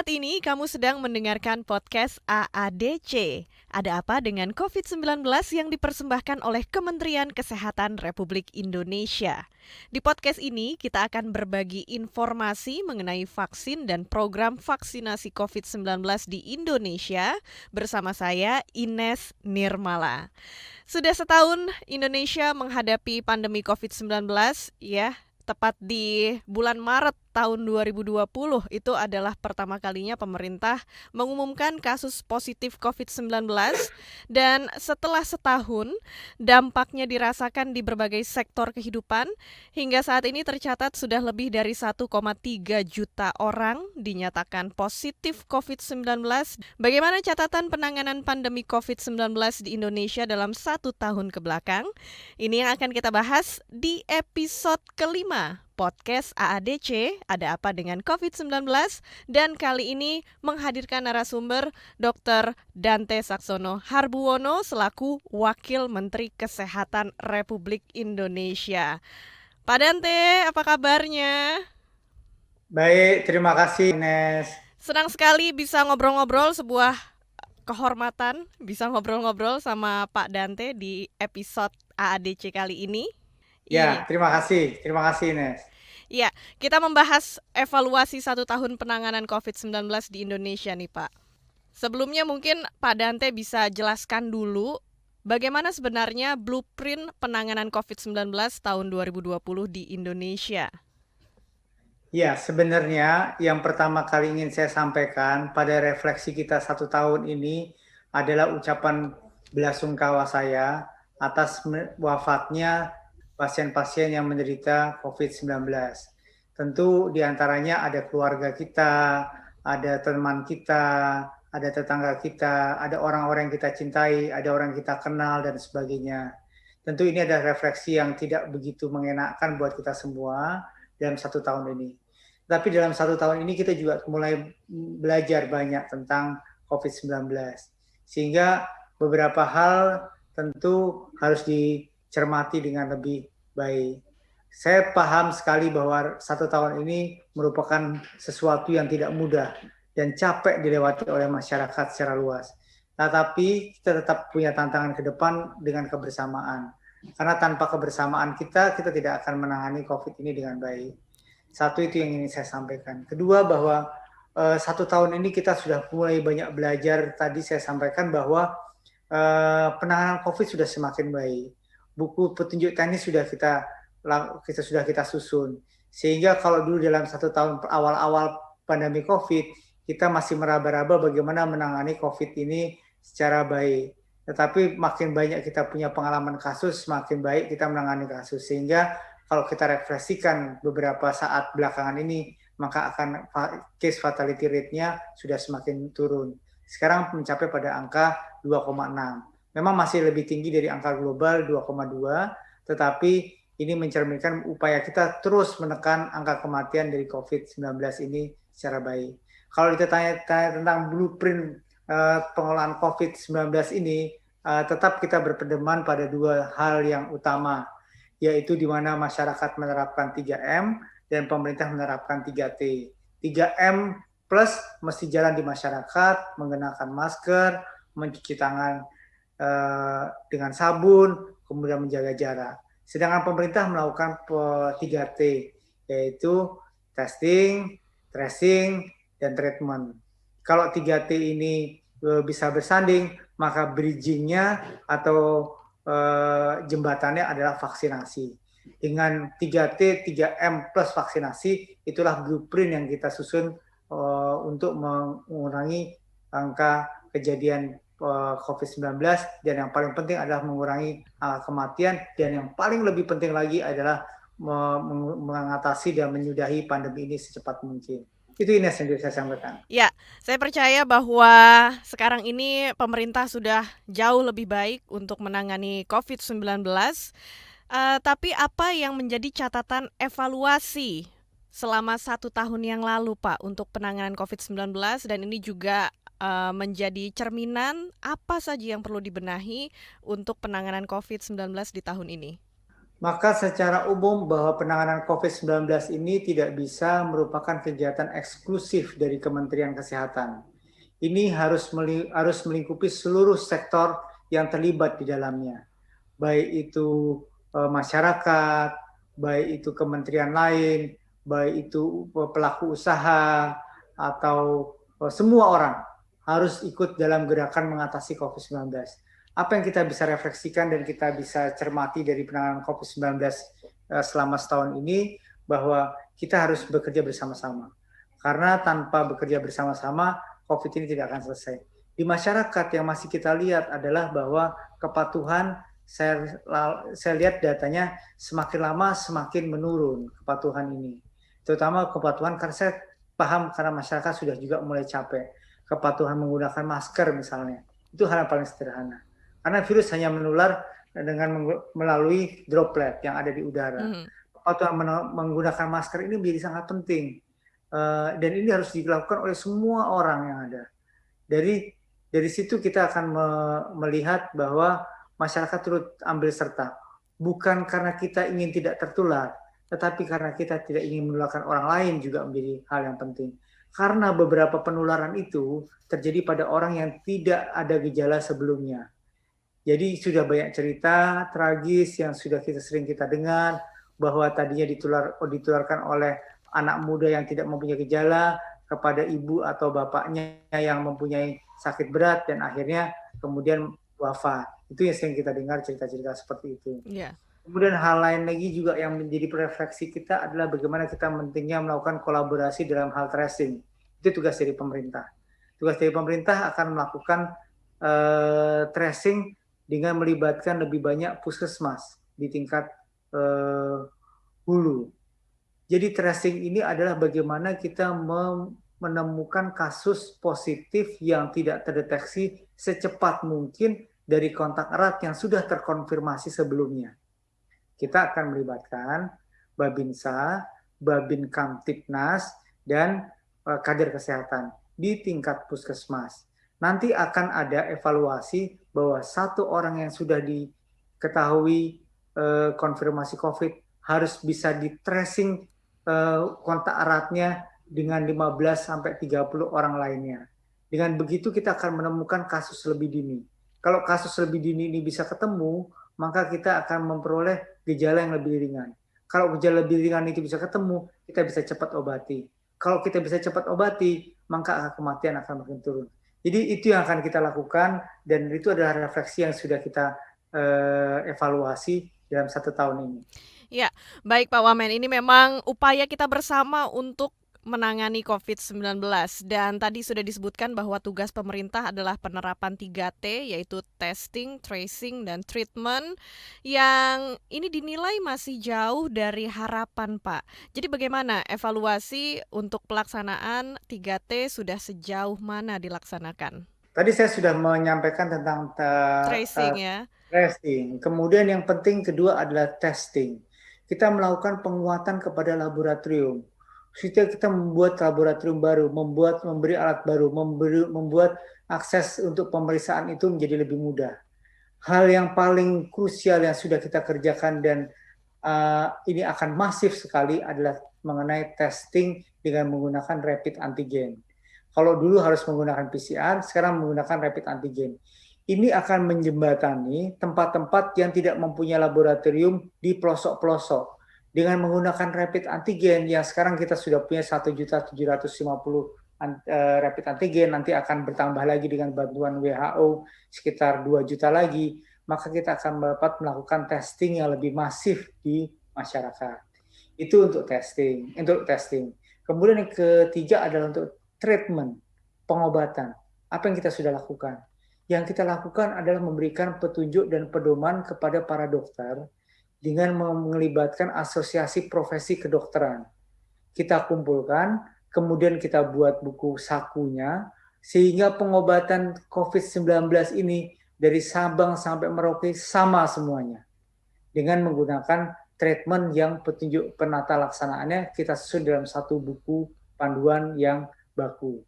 Saat ini kamu sedang mendengarkan podcast AADC. Ada apa dengan COVID-19 yang dipersembahkan oleh Kementerian Kesehatan Republik Indonesia. Di podcast ini kita akan berbagi informasi mengenai vaksin dan program vaksinasi COVID-19 di Indonesia bersama saya Ines Nirmala. Sudah setahun Indonesia menghadapi pandemi COVID-19 ya. Tepat di bulan Maret tahun 2020 itu adalah pertama kalinya pemerintah mengumumkan kasus positif COVID-19 dan setelah setahun dampaknya dirasakan di berbagai sektor kehidupan. Hingga saat ini tercatat sudah lebih dari 1,3 juta orang dinyatakan positif COVID-19. Bagaimana catatan penanganan pandemi COVID-19 di Indonesia dalam 1 tahun kebelakang? Ini yang akan kita bahas di episode kelima podcast AADC, ada apa dengan COVID-19? Dan kali ini menghadirkan narasumber Dr. Dante Saxono Harbuwono selaku Wakil Menteri Kesehatan Republik Indonesia. Pak Dante, apa kabarnya? Baik, terima kasih Ines. Senang sekali bisa ngobrol-ngobrol, sebuah kehormatan bisa ngobrol-ngobrol sama Pak Dante di episode AADC kali ini. Ya, terima kasih Ines. Ya, kita membahas evaluasi 1 tahun penanganan COVID-19 di Indonesia nih Pak. Sebelumnya mungkin Pak Dante bisa jelaskan dulu bagaimana sebenarnya blueprint penanganan COVID-19 tahun 2020 di Indonesia. Ya, sebenarnya yang pertama kali ingin saya sampaikan pada refleksi kita 1 tahun ini adalah ucapan belasungkawa saya atas wafatnya pasien-pasien yang menderita COVID-19. Tentu diantaranya ada keluarga kita, ada teman kita, ada tetangga kita, ada orang-orang yang kita cintai, ada orang yang kita kenal, dan sebagainya. Tentu ini adalah refleksi yang tidak begitu mengenakkan buat kita semua dalam 1 tahun ini. Tapi dalam 1 tahun ini kita juga mulai belajar banyak tentang COVID-19. Sehingga beberapa hal tentu harus dicermati dengan lebih baik. Saya paham sekali bahwa 1 tahun ini merupakan sesuatu yang tidak mudah dan capek dilewati oleh masyarakat secara luas. Tetapi kita tetap punya tantangan ke depan dengan kebersamaan. Karena tanpa kebersamaan kita tidak akan menangani COVID ini dengan baik. Satu itu yang ingin saya sampaikan. Kedua bahwa 1 tahun ini kita sudah mulai banyak belajar. Tadi saya sampaikan bahwa penanganan COVID sudah semakin baik. Buku petunjuk teknis sudah kita susun. Sehingga kalau dulu dalam 1 tahun awal-awal pandemi COVID, kita masih meraba-raba bagaimana menangani COVID ini secara baik. Tetapi makin banyak kita punya pengalaman kasus, makin baik kita menangani kasus. Sehingga kalau kita refleksikan beberapa saat belakangan ini, maka akan case fatality rate-nya sudah semakin turun. Sekarang mencapai pada angka 2,6. Memang masih lebih tinggi dari angka global 2,2, tetapi ini mencerminkan upaya kita terus menekan angka kematian dari COVID-19 ini secara baik. Kalau ditanya tentang blueprint pengelolaan COVID-19 ini, tetap kita berpedoman pada 2 hal yang utama, yaitu di mana masyarakat menerapkan 3M dan pemerintah menerapkan 3T. 3M plus mesti jalan di masyarakat, menggunakan masker, mencuci tangan dengan sabun, kemudian menjaga jarak. Sedangkan pemerintah melakukan 3T, yaitu testing, tracing, dan treatment. Kalau 3T ini bisa bersanding, maka bridging-nya atau jembatannya adalah vaksinasi. Dengan 3T, 3M plus vaksinasi, itulah blueprint yang kita susun untuk mengurangi angka kejadian COVID-19, dan yang paling penting adalah mengurangi angka kematian, dan yang paling lebih penting lagi adalah mengatasi dan menyudahi pandemi ini secepat mungkin. Itu Ines yang bisa saya sampaikan. Ya, saya percaya bahwa sekarang ini pemerintah sudah jauh lebih baik untuk menangani COVID-19. Tapi apa yang menjadi catatan evaluasi selama 1 tahun yang lalu Pak untuk penanganan COVID-19, dan ini juga menjadi cerminan apa saja yang perlu dibenahi untuk penanganan COVID-19 di tahun ini? Maka secara umum bahwa penanganan COVID-19 ini tidak bisa merupakan kegiatan eksklusif dari Kementerian Kesehatan. Ini harus melingkupi seluruh sektor yang terlibat di dalamnya, baik itu masyarakat, baik itu kementerian lain, baik itu pelaku usaha, atau semua orang harus ikut dalam gerakan mengatasi COVID-19. Apa yang kita bisa refleksikan dan kita bisa cermati dari penanganan COVID-19 selama setahun ini, bahwa kita harus bekerja bersama-sama. Karena tanpa bekerja bersama-sama, COVID ini tidak akan selesai. Di masyarakat yang masih kita lihat adalah bahwa kepatuhan, saya lihat datanya semakin lama semakin menurun kepatuhan ini. Terutama kepatuhan, karena saya paham karena masyarakat sudah juga mulai capek. Kepatuhan menggunakan masker misalnya, itu hal yang paling sederhana. Karena virus hanya menular dengan melalui droplet yang ada di udara. Kepatuhan menggunakan masker ini menjadi sangat penting. Dan ini harus dilakukan oleh semua orang yang ada. Dari situ kita akan melihat bahwa masyarakat turut ambil serta. Bukan karena kita ingin tidak tertular, tetapi karena kita tidak ingin menularkan orang lain juga menjadi hal yang penting. Karena beberapa penularan itu terjadi pada orang yang tidak ada gejala sebelumnya. Jadi sudah banyak cerita tragis yang sudah sering kita dengar, bahwa tadinya ditularkan oleh anak muda yang tidak mempunyai gejala kepada ibu atau bapaknya yang mempunyai sakit berat dan akhirnya kemudian wafat. Itu yang sering kita dengar cerita-cerita seperti itu. Yeah. Kemudian hal lain lagi juga yang menjadi refleksi kita adalah bagaimana kita pentingnya melakukan kolaborasi dalam hal tracing. Itu tugas dari pemerintah. Tugas dari pemerintah akan melakukan tracing dengan melibatkan lebih banyak puskesmas di tingkat hulu. Jadi tracing ini adalah bagaimana kita menemukan kasus positif yang tidak terdeteksi secepat mungkin dari kontak erat yang sudah terkonfirmasi sebelumnya. Kita akan melibatkan Babinsa, Babin Kamtipnas, dan kader kesehatan di tingkat puskesmas. Nanti akan ada evaluasi bahwa satu orang yang sudah diketahui konfirmasi COVID harus bisa di tracing kontak eratnya dengan 15-30 orang lainnya. Dengan begitu kita akan menemukan kasus lebih dini. Kalau kasus lebih dini ini bisa ketemu, maka kita akan memperoleh gejala yang lebih ringan. Kalau gejala lebih ringan itu bisa ketemu, kita bisa cepat obati. Kalau kita bisa cepat obati, maka kematian akan makin turun. Jadi itu yang akan kita lakukan, dan itu adalah refleksi yang sudah kita evaluasi dalam 1 tahun ini. Ya, baik Pak Wamen, ini memang upaya kita bersama untuk menangani COVID-19, dan tadi sudah disebutkan bahwa tugas pemerintah adalah penerapan 3T, yaitu testing, tracing, dan treatment, yang ini dinilai masih jauh dari harapan Pak. Jadi bagaimana evaluasi untuk pelaksanaan 3T, sudah sejauh mana dilaksanakan? Tadi saya sudah menyampaikan tentang Tracing ya. Tracing. Kemudian yang penting kedua adalah testing. Kita melakukan penguatan kepada laboratorium. Kita membuat laboratorium baru, memberi alat baru, membuat akses untuk pemeriksaan itu menjadi lebih mudah. Hal yang paling krusial yang sudah kita kerjakan dan ini akan masif sekali adalah mengenai testing dengan menggunakan rapid antigen. Kalau dulu harus menggunakan PCR, sekarang menggunakan rapid antigen. Ini akan menjembatani tempat-tempat yang tidak mempunyai laboratorium di pelosok-pelosok. Dengan menggunakan rapid antigen yang sekarang kita sudah punya 1.750.000 rapid antigen, nanti akan bertambah lagi dengan bantuan WHO sekitar 2 juta lagi, maka kita akan dapat melakukan testing yang lebih masif di masyarakat. Itu untuk testing. Kemudian yang ketiga adalah untuk treatment, pengobatan. Apa yang kita sudah lakukan? Yang kita lakukan adalah memberikan petunjuk dan pedoman kepada para dokter dengan melibatkan asosiasi profesi kedokteran. Kita kumpulkan, kemudian kita buat buku sakunya, sehingga pengobatan COVID-19 ini dari Sabang sampai Merauke sama semuanya. Dengan menggunakan treatment yang petunjuk penata laksanaannya kita susun dalam satu buku panduan yang baku.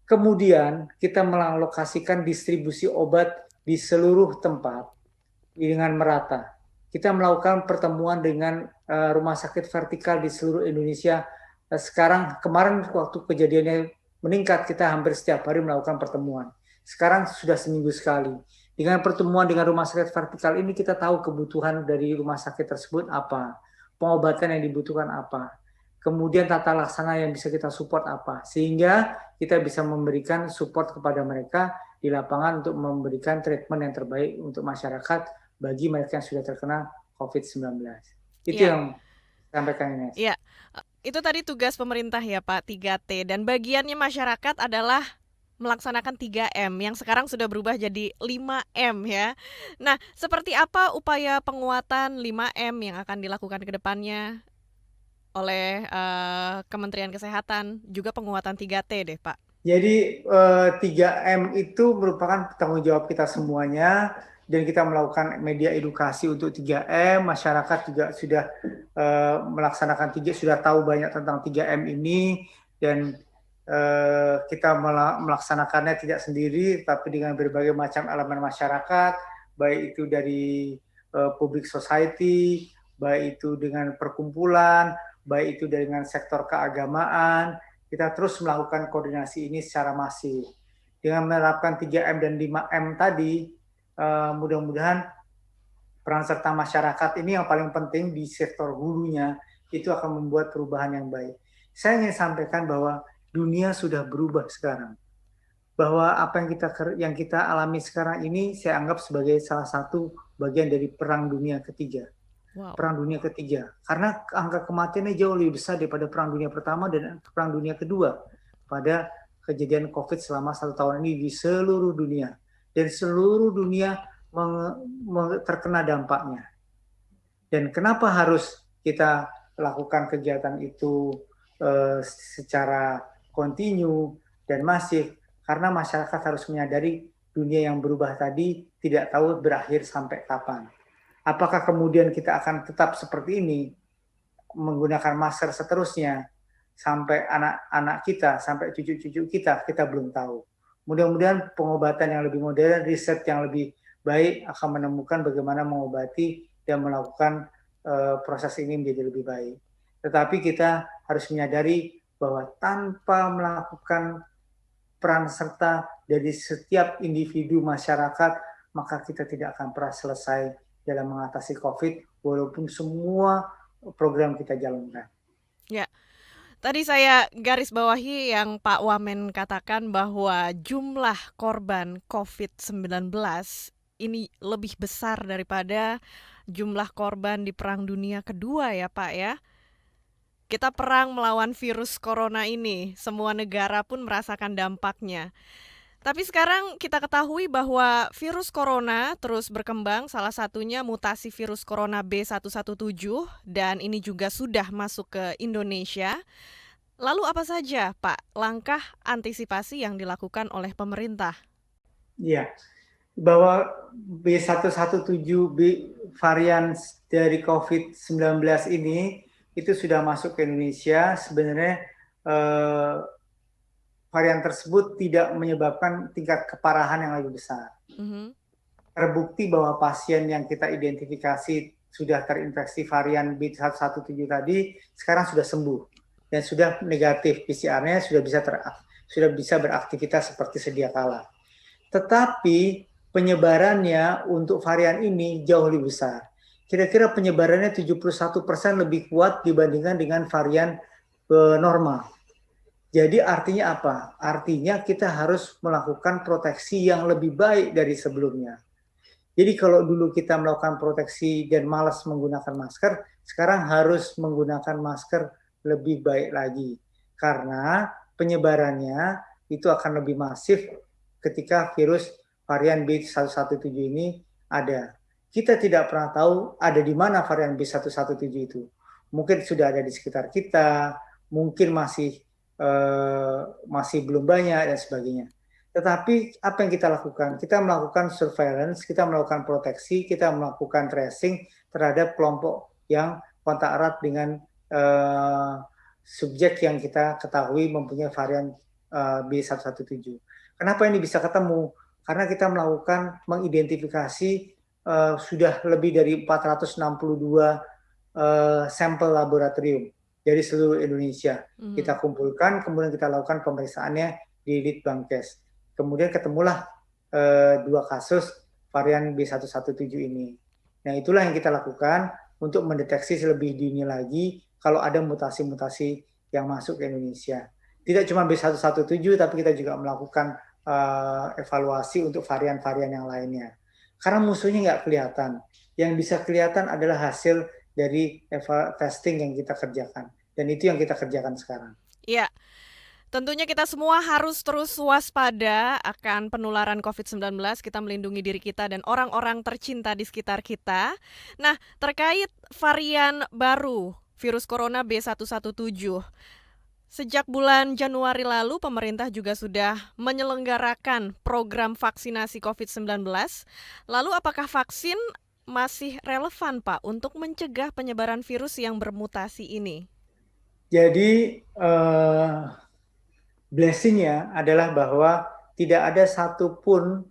Kemudian kita mengalokasikan distribusi obat di seluruh tempat dengan merata. kita melakukan pertemuan dengan rumah sakit vertikal di seluruh Indonesia. Sekarang kemarin waktu kejadiannya meningkat, kita hampir setiap hari melakukan pertemuan. Sekarang sudah seminggu sekali. Dengan pertemuan dengan rumah sakit vertikal ini kita tahu kebutuhan dari rumah sakit tersebut apa, pengobatan yang dibutuhkan apa, kemudian tata laksana yang bisa kita support apa, sehingga kita bisa memberikan support kepada mereka di lapangan untuk memberikan treatment yang terbaik untuk masyarakat bagi mereka yang sudah terkena COVID-19. Itu Iya, yang sampaikan Ines. iya. Itu tadi tugas pemerintah ya Pak, 3T. Dan bagiannya masyarakat adalah melaksanakan 3M yang sekarang sudah berubah jadi 5M ya. Nah, seperti apa upaya penguatan 5M yang akan dilakukan ke depannya oleh Kementerian Kesehatan, juga penguatan 3T deh Pak? Jadi 3M itu merupakan tanggung jawab kita semuanya dan kita melakukan media edukasi untuk 3M, masyarakat juga sudah melaksanakan sudah tahu banyak tentang 3M ini dan kita melaksanakannya tidak sendiri tapi dengan berbagai macam elemen masyarakat, baik itu dari public society, baik itu dengan perkumpulan, baik itu dengan sektor keagamaan. Kita terus melakukan koordinasi ini secara masif. Dengan menerapkan 3M dan 5M tadi, mudah-mudahan peran serta masyarakat ini yang paling penting di sektor hulunya itu akan membuat perubahan yang baik. Saya ingin sampaikan bahwa dunia sudah berubah sekarang. Bahwa apa yang kita alami sekarang ini saya anggap sebagai salah satu bagian dari Perang Dunia Ketiga. Wow. Perang Dunia Ketiga. Karena angka kematiannya jauh lebih besar daripada Perang Dunia Pertama dan Perang Dunia Kedua pada kejadian COVID selama 1 tahun ini di seluruh dunia. Dan seluruh dunia terkena dampaknya. Dan kenapa harus kita lakukan kegiatan itu secara kontinu dan masif? Karena masyarakat harus menyadari dunia yang berubah tadi tidak tahu berakhir sampai kapan. Apakah kemudian kita akan tetap seperti ini, menggunakan masker seterusnya, sampai anak-anak kita, sampai cucu-cucu kita belum tahu. Mudah-mudahan pengobatan yang lebih modern, riset yang lebih baik akan menemukan bagaimana mengobati dan melakukan proses ini menjadi lebih baik. Tetapi kita harus menyadari bahwa tanpa melakukan peran serta dari setiap individu masyarakat, maka kita tidak akan pernah selesai dalam mengatasi COVID, walaupun semua program kita jalankan. Ya, tadi saya garis bawahi yang Pak Wamen katakan bahwa jumlah korban COVID-19 ini lebih besar daripada jumlah korban di Perang Dunia Kedua ya Pak ya. Kita perang melawan virus corona ini, semua negara pun merasakan dampaknya. Tapi sekarang kita ketahui bahwa virus corona terus berkembang, salah satunya mutasi virus corona B117 dan ini juga sudah masuk ke Indonesia. Lalu apa saja, Pak, langkah antisipasi yang dilakukan oleh pemerintah? Iya, bahwa B117 varian dari COVID-19 ini itu sudah masuk ke Indonesia. Sebenarnya varian tersebut tidak menyebabkan tingkat keparahan yang lebih besar. Terbukti bahwa pasien yang kita identifikasi sudah terinfeksi varian B117 tadi sekarang sudah sembuh dan sudah negatif, PCR-nya sudah bisa beraktivitas seperti sedia kala. Tetapi penyebarannya untuk varian ini jauh lebih besar. Kira-kira penyebarannya 71% lebih kuat dibandingkan dengan varian normal. Jadi artinya apa? Artinya kita harus melakukan proteksi yang lebih baik dari sebelumnya. Jadi kalau dulu kita melakukan proteksi dan malas menggunakan masker, sekarang harus menggunakan masker lebih baik lagi. Karena penyebarannya itu akan lebih masif ketika virus varian B117 ini ada. Kita tidak pernah tahu ada di mana varian B117 itu. Mungkin sudah ada di sekitar kita, mungkin masih belum banyak dan sebagainya. Tetapi apa yang kita lakukan? Kita melakukan surveillance, kita melakukan proteksi, kita melakukan tracing terhadap kelompok yang kontak erat dengan subjek yang kita ketahui mempunyai varian B117. Kenapa ini bisa ketemu? Karena kita melakukan mengidentifikasi sudah lebih dari 462 sampel laboratorium dari seluruh Indonesia. Kita kumpulkan, kemudian kita lakukan pemeriksaannya di Litbangkes. Kemudian ketemulah 2 kasus varian B117 ini. Nah, itulah yang kita lakukan untuk mendeteksi lebih dini lagi kalau ada mutasi-mutasi yang masuk ke Indonesia. Tidak cuma B117, tapi kita juga melakukan evaluasi untuk varian-varian yang lainnya. Karena musuhnya nggak kelihatan. Yang bisa kelihatan adalah hasil dari testing yang kita kerjakan. Dan itu yang kita kerjakan sekarang. Iya, tentunya kita semua harus terus waspada akan penularan COVID-19. Kita melindungi diri kita dan orang-orang tercinta di sekitar kita. Nah, terkait varian baru virus corona B117. Sejak bulan Januari lalu, pemerintah juga sudah menyelenggarakan program vaksinasi COVID-19. Lalu apakah vaksin masih relevan, Pak, untuk mencegah penyebaran virus yang bermutasi ini? Jadi, blessing-nya adalah bahwa tidak ada satupun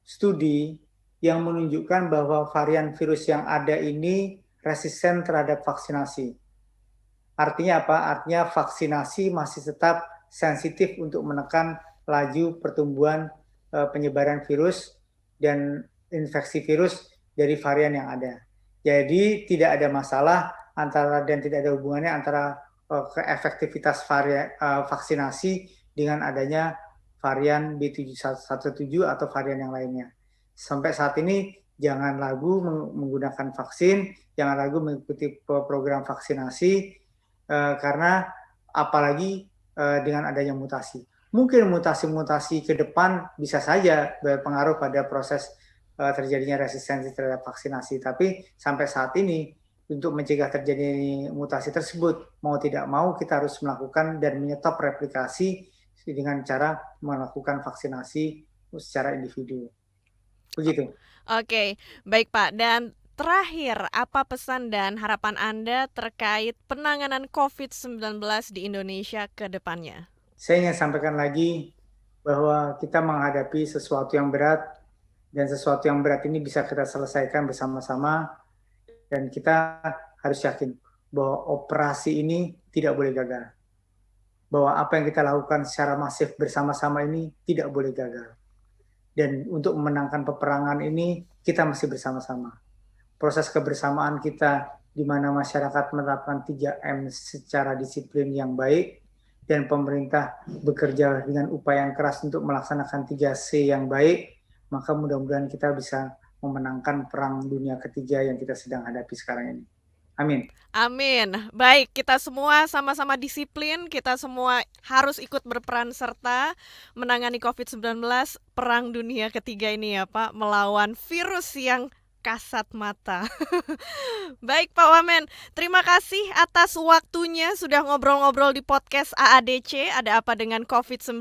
studi yang menunjukkan bahwa varian virus yang ada ini resisten terhadap vaksinasi. Artinya apa? Artinya vaksinasi masih tetap sensitif untuk menekan laju pertumbuhan penyebaran virus dan infeksi virus dari varian yang ada. Jadi tidak ada masalah dan tidak ada hubungannya antara efektivitas vaksinasi dengan adanya varian B117 atau varian yang lainnya. Sampai saat ini jangan ragu menggunakan vaksin, jangan ragu mengikuti program vaksinasi karena apalagi dengan adanya mutasi. Mungkin mutasi-mutasi ke depan bisa saja berpengaruh pada proses terjadinya resistensi terhadap vaksinasi. Tapi sampai saat ini untuk mencegah terjadi mutasi tersebut, mau tidak mau kita harus melakukan dan menyetop replikasi dengan cara melakukan vaksinasi secara individu. Begitu. Oke, baik Pak. Dan terakhir, apa pesan dan harapan Anda terkait penanganan COVID-19 di Indonesia ke depannya? Saya ingin sampaikan lagi bahwa kita menghadapi sesuatu yang berat, dan sesuatu yang berat ini bisa kita selesaikan bersama-sama, dan kita harus yakin bahwa operasi ini tidak boleh gagal. Bahwa apa yang kita lakukan secara masif bersama-sama ini tidak boleh gagal. Dan untuk memenangkan peperangan ini, kita masih bersama-sama. Proses kebersamaan kita di mana masyarakat menerapkan 3M secara disiplin yang baik, dan pemerintah bekerja dengan upaya yang keras untuk melaksanakan 3C yang baik, maka mudah-mudahan kita bisa memenangkan perang dunia ketiga yang kita sedang hadapi sekarang ini. Amin. Amin. Baik, kita semua sama-sama disiplin, kita semua harus ikut berperan serta menangani COVID-19, perang dunia ketiga ini ya Pak, melawan virus yang kasat mata. Baik Pak Wamen, terima kasih atas waktunya sudah ngobrol-ngobrol di podcast AADC, ada apa dengan COVID-19.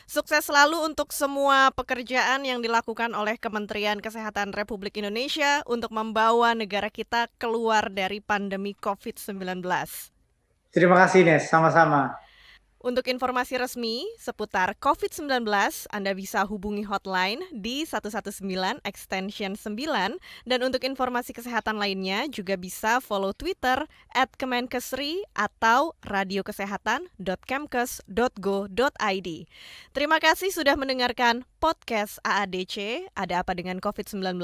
Sukses selalu untuk semua pekerjaan yang dilakukan oleh Kementerian Kesehatan Republik Indonesia untuk membawa negara kita keluar dari pandemi COVID-19. Terima kasih Nes, sama-sama. Untuk informasi resmi seputar COVID-19, Anda bisa hubungi hotline di 119 extension 9, dan untuk informasi kesehatan lainnya juga bisa follow Twitter @kemenkesri atau radiokesehatan.kemkes.go.id. Terima kasih sudah mendengarkan podcast AADC, ada apa dengan COVID-19?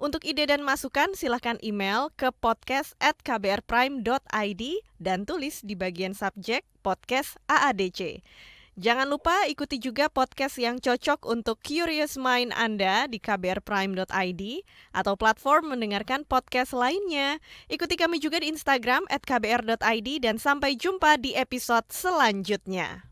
Untuk ide dan masukan silahkan email ke podcast@kbrprime.id dan tulis di bagian subjek podcast AADC. Jangan lupa ikuti juga podcast yang cocok untuk curious mind Anda di kbrprime.id atau platform mendengarkan podcast lainnya. Ikuti kami juga di Instagram @kbr.id dan sampai jumpa di episode selanjutnya.